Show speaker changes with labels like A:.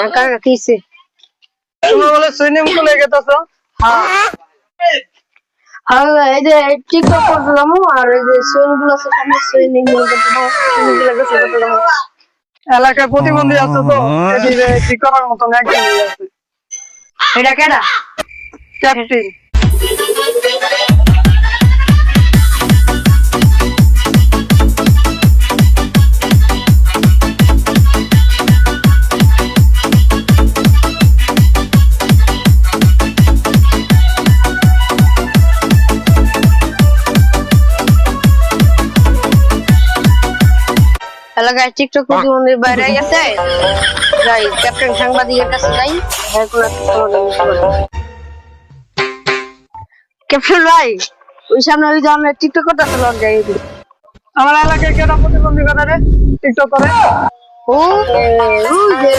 A: কাকা কিছে
B: তুমি বলে সুইমিং পুলে গেতেছো?
A: হ্যাঁ আর এই যে টিকটক করতে যাবো আর এই যে সুইমিং পুল আছে সামনে সুইমিং পুল করতে যাবো সুইমিং পুলে গোসল করতে যাবো
B: এলাকায় প্রতিবন্ধী আছে তো এদিকে ঠিক করার মতন একজন আছে।
A: এটা কেডা
B: ক্যাপ্টেন
A: এলাকায় টিকটক প্রতিবন্ধীর বাইরে গেছে যাই ক্যাপ্টেন সাংবাদিকের কাছে যাই ক্যাপ্টেন ভাই ওই সামনে ওই ধরনের টিকটক করতেছে লগ যাই
B: আমার এলাকায় কেটা প্রতিবন্ধী করে রে টিকটক করে
A: ও ওই যে